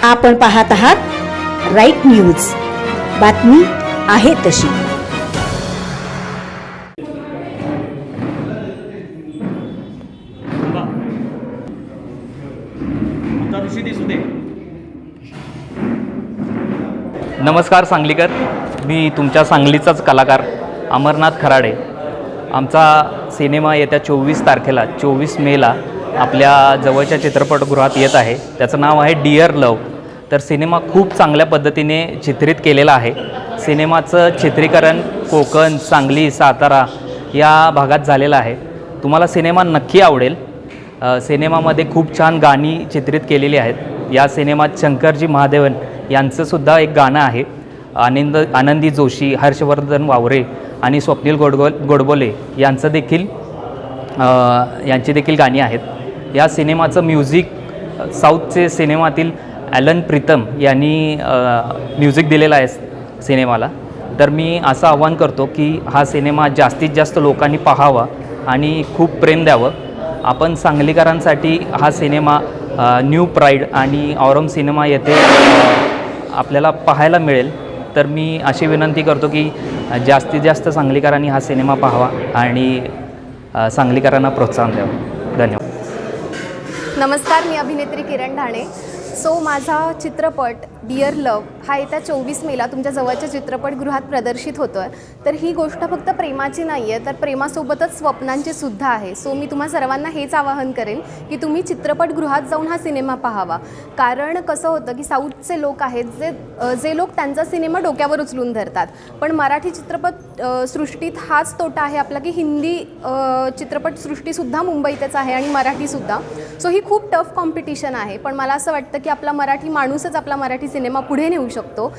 आपण पाहत आहात राईट न्यूज, बातमी आहे तशी। नमस्कार सांगलीकर, मी तुमच्या सांगलीचाच कलाकार अमरनाथ खराडे। आमचा सिनेमा येत्या 24 तारखेला 24 मेला आपल्या जवळच्या चित्रपटगृहात येत आहे। त्याचं नाव आहे डिअर लव। तर सिनेमा खूप चांगल्या पद्धतीने चित्रित केलेला आहे। सिनेमाचं चित्रीकरण कोकण, सांगली, सातारा या भागात झालेलं आहे। तुम्हाला सिनेमा नक्की आवडेल। सिनेमामध्ये खूप छान गाणी चित्रित केलेली आहेत। या सिनेमात शंकरजी महादेवन यांचंसुद्धा एक गाणं आहे। आनंदी जोशी, हर्षवर्धन वावरे आणि स्वप्नील गोडबोले यांची देखील गाणी आहेत। या सिनेमाचं म्युझिक साऊथचे सिनेमातील ॲलन प्रीतम यांनी म्युझिक दिलेलं आहे सिनेमाला। तर मी असं आवाहन करतो की हा सिनेमा जास्तीत जास्त लोकांनी पाहावा आणि खूप प्रेम द्यावं। आपण सांगलीकरांसाठी हा सिनेमा न्यू प्राईड आणि औरम सिनेमा येथे आपल्याला पाहायला मिळेल। तर मी अशी विनंती करतो की जास्तीत जास्त सांगलीकरांनी हा सिनेमा पाहावा आणि सांगलीकरांना प्रोत्साहन द्यावं। धन्यवाद। नमस्कार, मी अभिनेत्री किरण ढाणे। माझा चित्रपट डिअर लव हा येत्या 24 मेला तुमच्या जवळच्या चित्रपटगृहात प्रदर्शित होतो आहे। तर ही गोष्ट फक्त प्रेमाची नाही आहे, तर प्रेमासोबतच स्वप्नांची सुद्धा आहे। मी तुम्हा सर्वांना हेच आवाहन करेन की तुम्ही चित्रपटगृहात जाऊन हा सिनेमा पाहावा। कारण कसं होतं की साऊथचे लोक आहेत जे लोक त्यांचा सिनेमा डोक्यावर उचलून धरतात, पण मराठी चित्रपट सृष्टीत हाच तोटा आहे आपला की हिंदी चित्रपटसृष्टीसुद्धा मुंबईतच आहे आणि मराठीसुद्धा। ही खूप टफ कॉम्पिटिशन आहे, पण मला असं वाटतं की आपला मराठी माणूसच आपला मराठी सिनेमा पुढे नेऊ शकतो।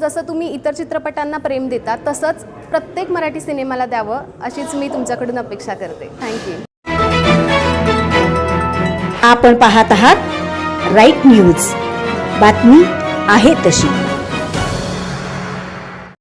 जसं तुम्ही इतर चित्रपटांना प्रेम देता तसंच प्रत्येक मराठी सिनेमाला द्यावं अशीच मी तुमच्याकडून अपेक्षा करते। थँक्यू। आपण पाहत आहात राईट न्यूज, बातमी आहे तशी।